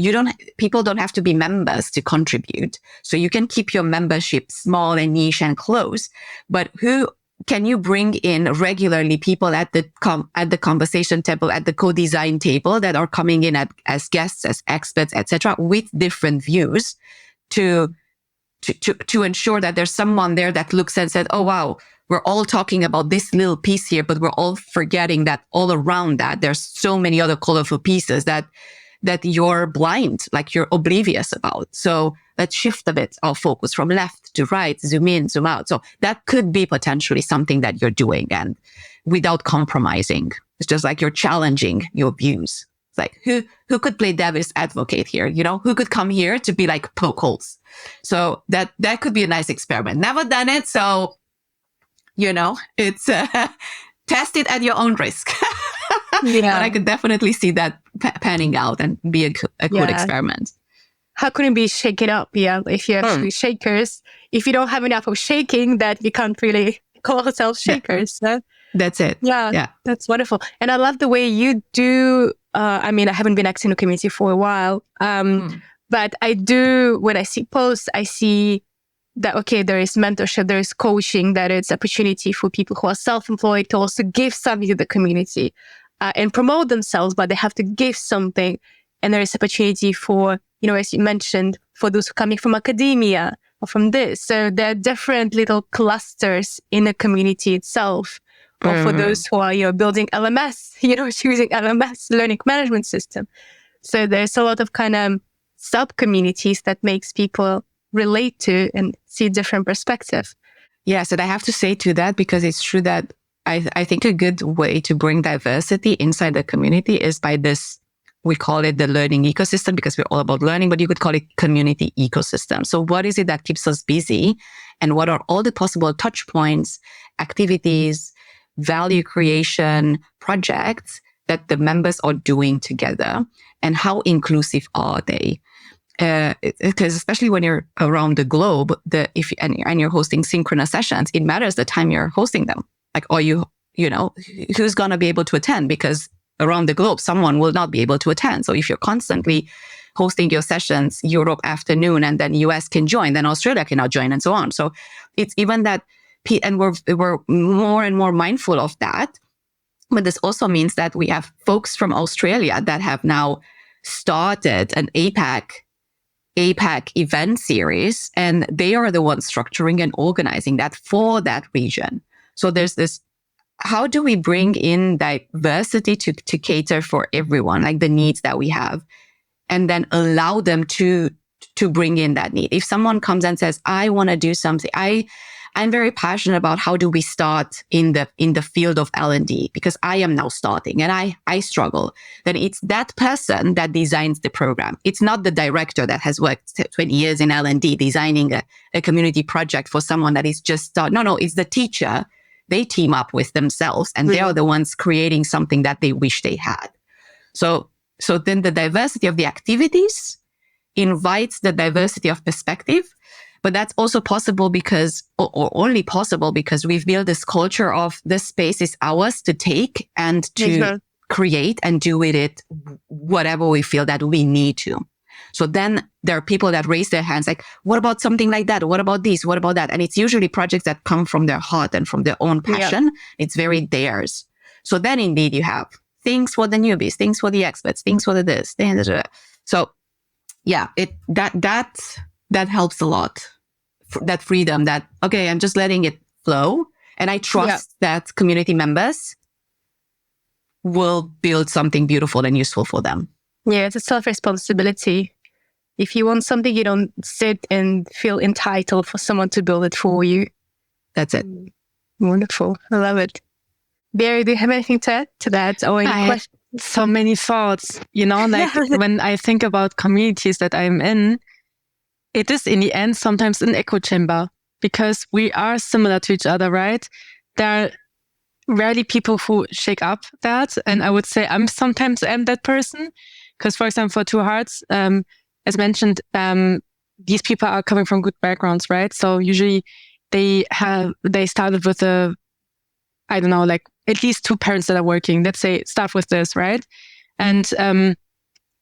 People don't have to be members to contribute. So you can keep your membership small and niche and close, but who can you bring in regularly people at the conversation table, at the co-design table that are coming in as guests, as experts, etc., with different views to to ensure that there's someone there that looks and said, oh, wow, we're all talking about this little piece here, but we're all forgetting that all around that, there's so many other colorful pieces that you're blind, like you're oblivious about. So let's shift a bit our focus from left to right, zoom in, zoom out. So that could be potentially something that you're doing, and without compromising. It's just like you're challenging your views. It's like, who could play devil's advocate here? You know, who could come here to be like poke holes? So that could be a nice experiment. Never done it. So, you know, it's test it at your own risk. Yeah. But I could definitely see that panning out and be a good experiment. How can it be shaken up? Yeah, if you have three shakers, if you don't have enough of shaking, that we can't really call ourselves shakers. Yeah. That's it. Yeah, that's wonderful. And I love the way you do. I mean, I haven't been active in the community for a while, but I do. When I see posts, I see that, okay, there is mentorship, there is coaching, that it's opportunity for people who are self-employed to also give something to the community and promote themselves, but they have to give something. And there is opportunity for, you know, as you mentioned, for those who are coming from academia or from this. So there are different little clusters in the community itself. Or for those who are, you know, building LMS, you know, choosing LMS, learning management system. So there's a lot of kind of sub-communities that makes people relate to and see different perspective. Yes, and I have to say to that, because it's true that I think a good way to bring diversity inside the community is by this, we call it the learning ecosystem because we're all about learning, but you could call it community ecosystem. So what is it that keeps us busy? And what are all the possible touch points, activities, value creation projects that the members are doing together? And how inclusive are they? Because especially when you're around the globe, and you're hosting synchronous sessions, it matters the time you're hosting them. Like, are you know, who's going to be able to attend? Because around the globe, someone will not be able to attend. So if you're constantly hosting your sessions, Europe afternoon, and then US can join, then Australia cannot join, and so on. So it's even that, and we're more and more mindful of that. But this also means that we have folks from Australia that have now started an APAC event series, and they are the ones structuring and organizing that for that region. So there's this, how do we bring in diversity to cater for everyone, like the needs that we have, and then allow them to bring in that need. If someone comes and says, I want to do something, I'm very passionate about how do we start in the field of L&D, because I am now starting and I struggle. Then it's that person that designs the program. It's not the director that has worked 20 years in L&D designing a community project for someone that is just no, it's the teacher. They team up with themselves and they are the ones creating something that they wish they had. So then the diversity of the activities invites the diversity of perspective. But that's also possible because, or only possible because we've built this culture of this space is ours to take and to create and do with it whatever we feel that we need to. So then there are people that raise their hands like, what about something like that? What about this? What about that? And it's usually projects that come from their heart and from their own passion. Yeah. It's very theirs. So then indeed you have things for the newbies, things for the experts, things for the this. So yeah, that helps a lot. That freedom that, okay, I'm just letting it flow. And I trust that community members will build something beautiful and useful for them. Yeah, it's a self-responsibility. If you want something, you don't sit and feel entitled for someone to build it for you. That's it. Wonderful. I love it. Barry, do you have anything to add to that? Or any questions? So many thoughts, you know, like when I think about communities that I'm in, it is in the end sometimes an echo chamber because we are similar to each other, right? There are rarely people who shake up that. And I would say I'm sometimes that person. Because, for example, for Two Hearts, as mentioned, these people are coming from good backgrounds, right? So usually they started with like at least two parents that are working. Let's say start with this, right? And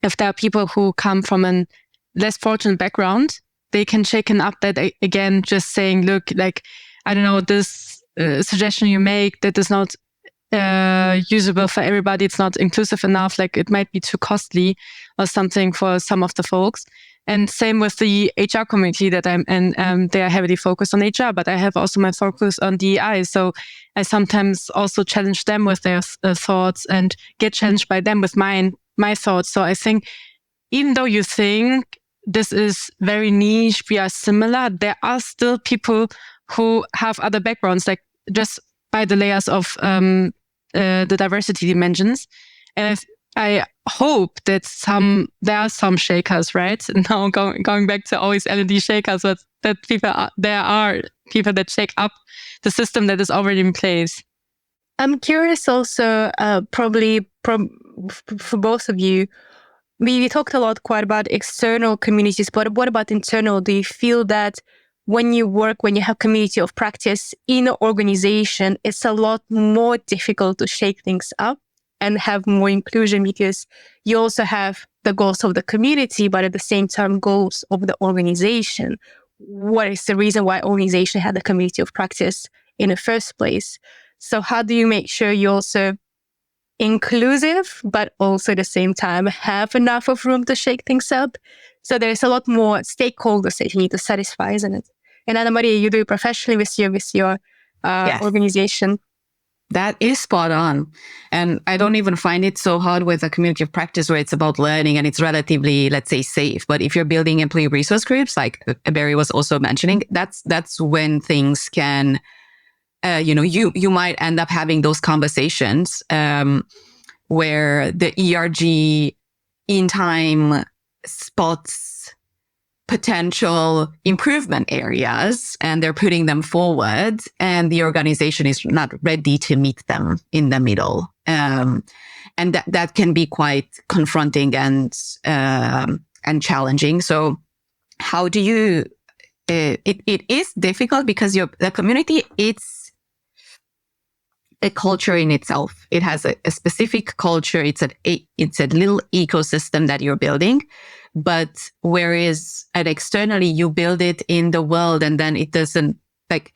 if there are people who come from a less fortunate background, they can shake up that again, just saying, look, like, I don't know, this suggestion you make that is not usable for everybody. It's not inclusive enough. Like it might be too costly or something for some of the folks. And same with the HR community that I'm in. They are heavily focused on HR, but I have also my focus on DEI. So I sometimes also challenge them with their thoughts and get challenged by them with my thoughts. So I think even though you think this is very niche, we are similar, there are still people who have other backgrounds, like just by the layers of the diversity dimensions. And I hope that there are some shakers, right? Now going back to always L&D shakers, but that there are people that shake up the system that is already in place. I'm curious also, probably for both of you, we talked quite about external communities, but what about internal? Do you feel that when you have community of practice in an organization, it's a lot more difficult to shake things up and have more inclusion because you also have the goals of the community, but at the same time, goals of the organization? What is the reason why organization had the community of practice in the first place? So how do you make sure you're also inclusive, but also at the same time have enough of room to shake things up? So there's a lot more stakeholders that you need to satisfy, isn't it? And Anna Maria, you do it professionally with your Yes. organization. That is spot on. And I don't even find it so hard with a community of practice where it's about learning and it's relatively, let's say, safe. But if you're building employee resource groups, like Barry was also mentioning, that's when things can, you might end up having those conversations where the ERG in time spots potential improvement areas and they're putting them forward and the organization is not ready to meet them in the middle. And that can be quite confronting and challenging. So how do you, it is difficult because the community, it's a culture in itself. It has a specific culture. It's a little ecosystem that you're building. But whereas externally you build it in the world and then it doesn't, like,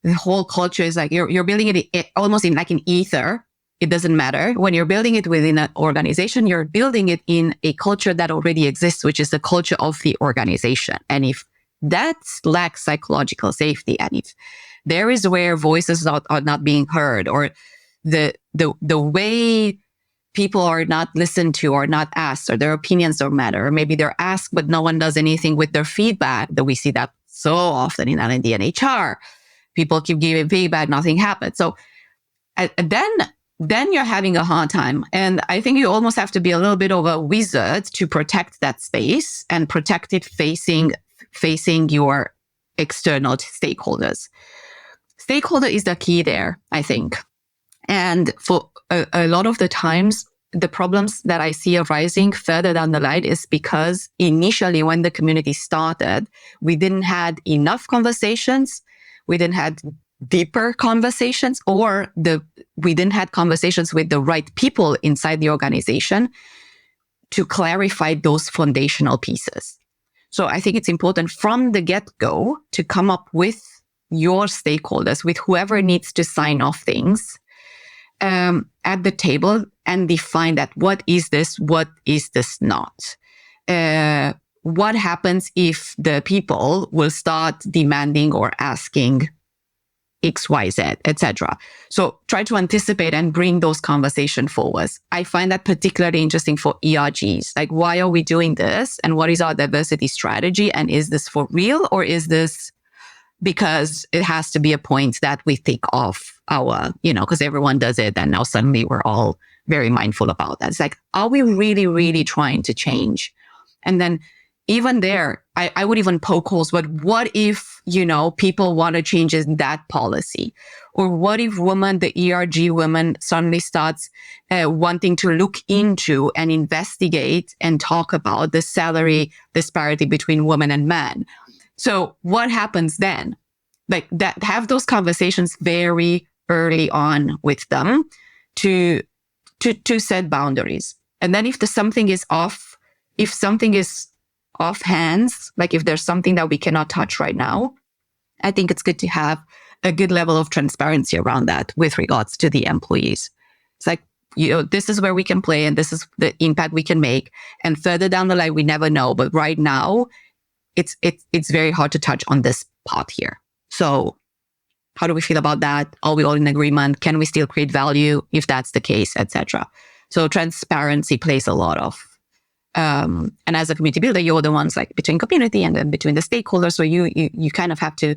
the whole culture is like you're building it almost in like an ether. It doesn't matter. When you're building it within an organization, you're building it in a culture that already exists, which is the culture of the organization. And if that lacks psychological safety, and if there is where voices are not being heard, or the way people are not listened to or not asked, or their opinions don't matter, or maybe they're asked, but no one does anything with their feedback, that we see that so often in L&D and HR. People keep giving feedback, nothing happens. So then you're having a hard time. And I think you almost have to be a little bit of a wizard to protect that space and protect it facing your external stakeholders. Stakeholder is the key there, I think. And for a lot of the times, the problems that I see arising further down the line is because initially when the community started, we didn't have enough conversations. We didn't have deeper conversations, or we didn't have conversations with the right people inside the organization to clarify those foundational pieces. So I think it's important from the get-go to come up with your stakeholders, with whoever needs to sign off things, at the table, and define that what is this not. What happens if the people will start demanding or asking X, Y, Z, etc. So try to anticipate and bring those conversations forward. I find that particularly interesting for ERGs. Like, why are we doing this? And what is our diversity strategy? And is this for real, or is this because it has to be a point that we think of our, because everyone does it and now suddenly we're all very mindful about that. It's like, are we really, really trying to change? And then even there, I would even poke holes, but what if, people want to change that policy? Or what if the ERG woman suddenly starts wanting to look into and investigate and talk about the salary disparity between women and men? So what happens then? Like that, have those conversations very early on with them to set boundaries. And then if something is off hands, like if there's something that we cannot touch right now, I think it's good to have a good level of transparency around that with regards to the employees. It's like, this is where we can play and this is the impact we can make. And further down the line, we never know. But right now, it's very hard to touch on this part here. So how do we feel about that? Are we all in agreement? Can we still create value if that's the case, etc.? So transparency plays a lot of. And as a community builder, you're the ones like between community and then between the stakeholders. So you kind of have to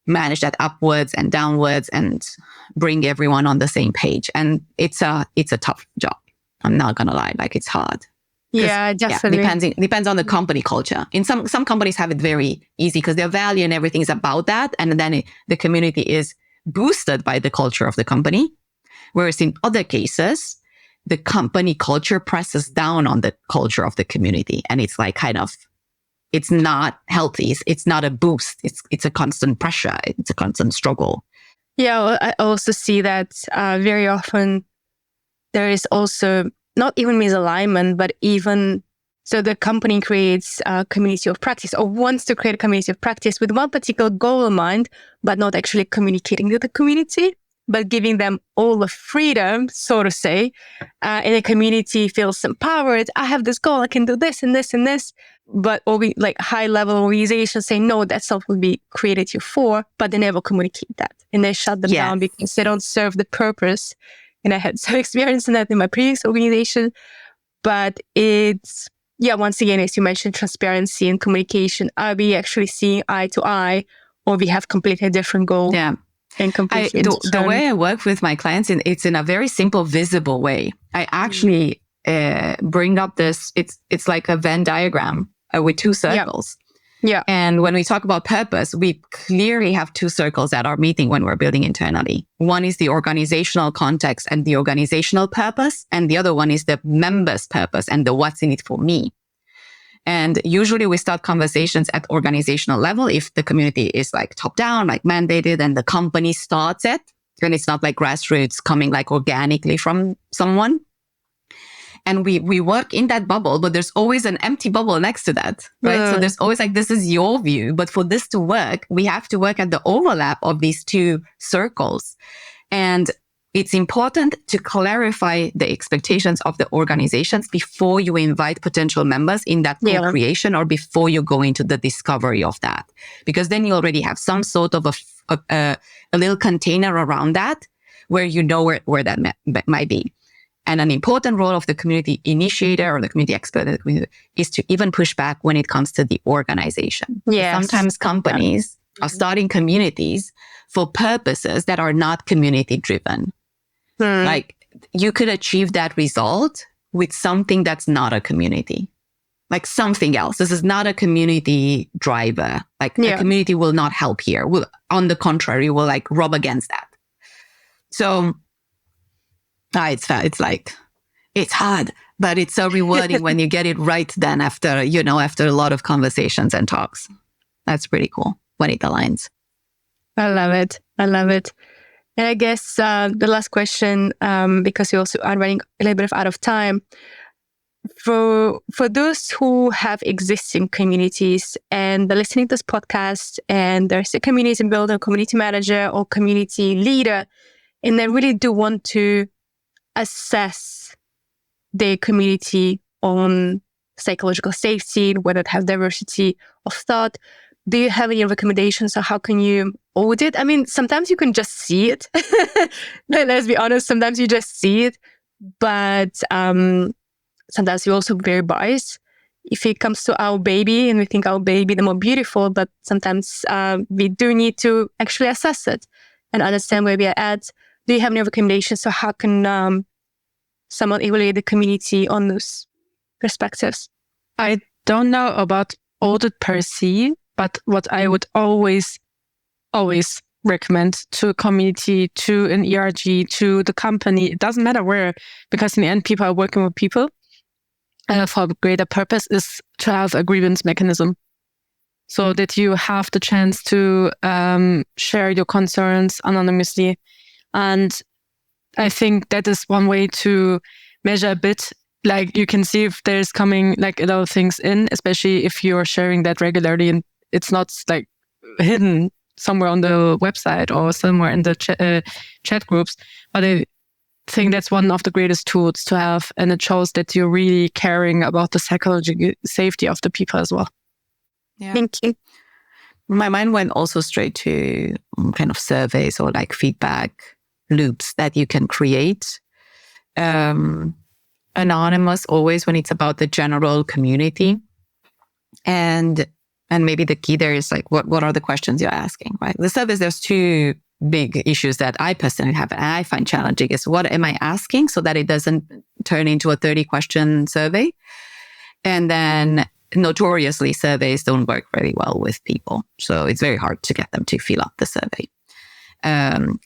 manage that upwards and downwards and bring everyone on the same page. And it's a tough job. I'm not gonna lie, like it's hard. Yeah, definitely. Yeah, depends on the company culture. In some companies have it very easy because their value and everything is about that. And then the community is boosted by the culture of the company. Whereas in other cases, the company culture presses down on the culture of the community. And it's like it's not healthy. It's not a boost. It's a constant pressure. It's a constant struggle. Yeah, well, I also see that very often there is also not even misalignment, but even so the company creates a community of practice or wants to create a community of practice with one particular goal in mind, but not actually communicating to the community, but giving them all the freedom, so to say, and the community feels empowered. I have this goal, I can do this and this and this. But all we like high level organizations say, no, that's not what we created you for, but they never communicate that. And they shut them down because they don't serve the purpose. And I had some experience in that in my previous organization. But it's, once again, as you mentioned, transparency and communication. Are we actually seeing eye to eye or we have completely different goals? Yeah. And completely the way I work with my clients, it's in a very simple, visible way. I actually bring up this, it's like a Venn diagram with two circles. Yeah. And when we talk about purpose, we clearly have two circles that are meeting when we're building internally. One is the organizational context and the organizational purpose. And the other one is the member's purpose and the what's in it for me. And usually we start conversations at organizational level if the community is like top down, like mandated, and the company starts it. And it's not like grassroots coming like organically from someone. And we work in that bubble, but there's always an empty bubble next to that, right? So there's always like, this is your view. But for this to work, we have to work at the overlap of these two circles. And it's important to clarify the expectations of the organizations before you invite potential members in that co-creation or before you go into the discovery of that. Because then you already have some sort of a little container around that where you know where that might be. And an important role of the community initiator or the community expert is to even push back when it comes to the organization. Yes. Sometimes companies are starting communities for purposes that are not community driven. Like you could achieve that result with something that's not a community, like something else. This is not a community driver. Like a community will not help here. On the contrary, will like rub against that. So it's hard, but it's so rewarding when you get it right then after a lot of conversations and talks. That's pretty cool when it aligns. I love it. And I guess the last question, because we also are running a little bit out of time, for those who have existing communities and they're listening to this podcast and there's a community builder, community manager, or community leader, and they really do want to assess their community on psychological safety, whether it has diversity of thought, do you have any recommendations on how can you audit? I mean, sometimes you can just see it. Let's be honest, sometimes you just see it, but sometimes you're also very biased. If it comes to our baby and we think our baby the more beautiful, but sometimes we do need to actually assess it and understand where we are at. Do you have any recommendations? So how can someone evaluate the community on those perspectives? I don't know about audit per se, but what I would always recommend to a community, to an ERG, to the company, it doesn't matter where, because in the end, people are working with people for a greater purpose, is to have a grievance mechanism. So that you have the chance to share your concerns anonymously. And I think that is one way to measure a bit. Like you can see if there's coming like a lot of things in, especially if you're sharing that regularly and it's not like hidden somewhere on the website or somewhere in the chat groups. But think that's one of the greatest tools to have. And it shows that you're really caring about the psychological safety of the people as well. Yeah. Thank you. My mind went also straight to kind of surveys or like feedback loops that you can create. Anonymous always when it's about the general community. And maybe the key there is like, what are the questions you're asking, right? The surveys, there's two big issues that I personally have and I find challenging is what am I asking so that it doesn't turn into a 30-question survey? And then notoriously, surveys don't work very well with people. So it's very hard to get them to fill out the survey.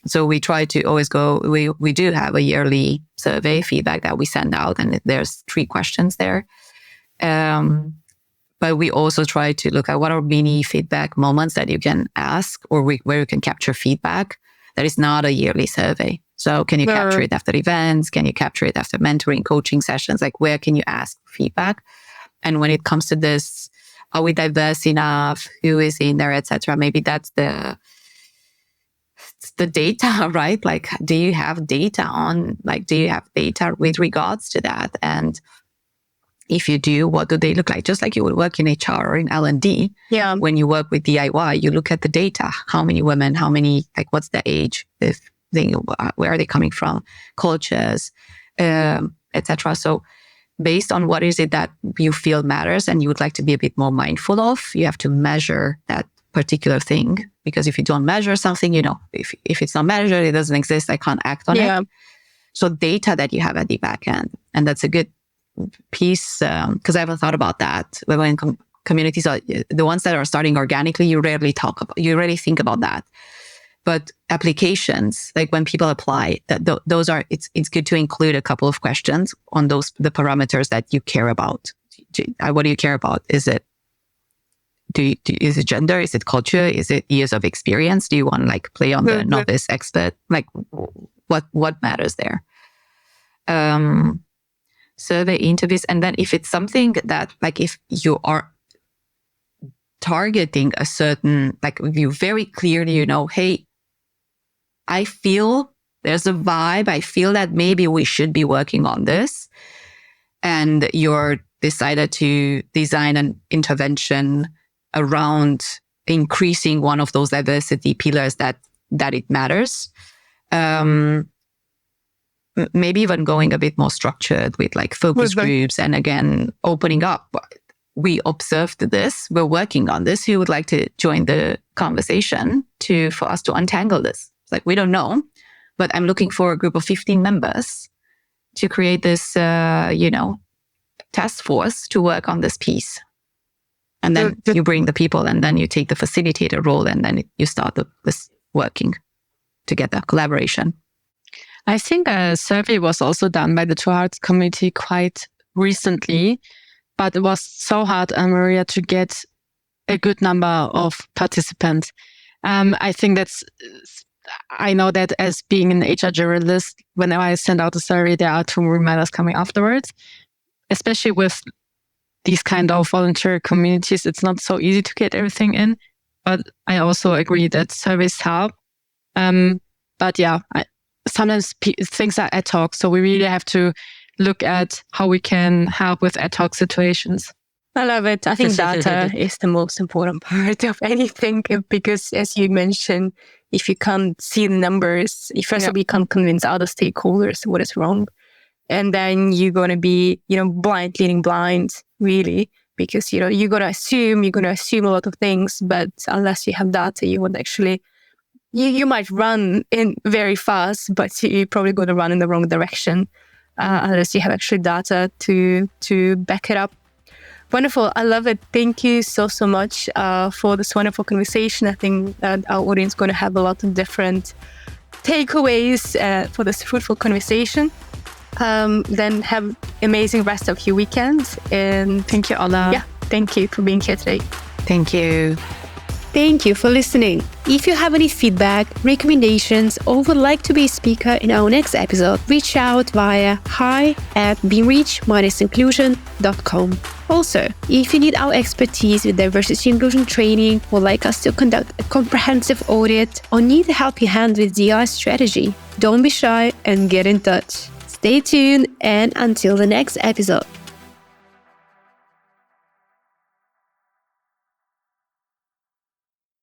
So we try to always we do have a yearly survey feedback that we send out, and there's 3 questions there. But we also try to look at what are mini feedback moments that you can ask or where you can capture feedback that is not a yearly survey. So can you capture it after events? Can you capture it after mentoring, coaching sessions? Like where can you ask feedback? And when it comes to this, are we diverse enough? Who is in there, etc.? Maybe that's the data, right? Like, do you have data with regards to that? And if you do, what do they look like? Just like you would work in HR or in L&D. Yeah. When you work with DIY, you look at the data. How many women? How many? Like, what's the age? Where are they coming from? Cultures, etc. So, based on what is it that you feel matters and you would like to be a bit more mindful of, you have to measure that particular thing. Because if you don't measure something, if it's not measured, it doesn't exist, I can't act on it. So data that you have at the back end. And that's a good piece, because I haven't thought about that. When communities are the ones that are starting organically, you rarely think about that. But applications, like when people apply, those are, it's good to include a couple of questions on the parameters that you care about. What do you care about? Is it gender? Is it culture? Is it years of experience? Do you want to like play on the novice expert? Like what matters there? Survey interviews. And then if it's something that like, if you are targeting a certain, like you very clearly, hey, I feel there's a vibe. I feel that maybe we should be working on this. And you're decided to design an intervention around increasing one of those diversity pillars that it matters. Maybe even going a bit more structured with like focus groups and again, opening up. We observed this. We're working on this. Who would like to join the conversation for us to untangle this? It's like, we don't know, but I'm looking for a group of 15 members to create this, task force to work on this piece. And then you bring the people and then you take the facilitator role and then you start this working together, collaboration. I think a survey was also done by the Two Hearts community quite recently, but it was so hard, Maria, to get a good number of participants. I think I know that as being an HR generalist, whenever I send out a survey, there are 2 reminders coming afterwards, especially with these kind of volunteer communities. It's not so easy to get everything in, but I also agree that surveys help. But yeah, sometimes things are ad hoc, so we really have to look at how we can help with ad hoc situations. I love it. I think data is the most important part of anything because, as you mentioned, if you can't see the numbers, first of all, you can't convince other stakeholders what is wrong. And then you're going to be, leading blind, really, because, you're going to assume a lot of things, but unless you have data, you won't actually, you might run in very fast, but you're probably going to run in the wrong direction unless you have actually data to back it up. Wonderful. I love it. Thank you so much for this wonderful conversation. I think that our audience is going to have a lot of different takeaways for this fruitful conversation. Then have amazing rest of your weekend. And thank you, Olla. Yeah, thank you for being here today. Thank you. Thank you for listening. If you have any feedback, recommendations, or would like to be a speaker in our next episode, reach out via hi@beamreach-inclusion.com. Also, if you need our expertise with diversity inclusion training, would like us to conduct a comprehensive audit, or need a helping hand with DI strategy, don't be shy and get in touch. Stay tuned, and until the next episode.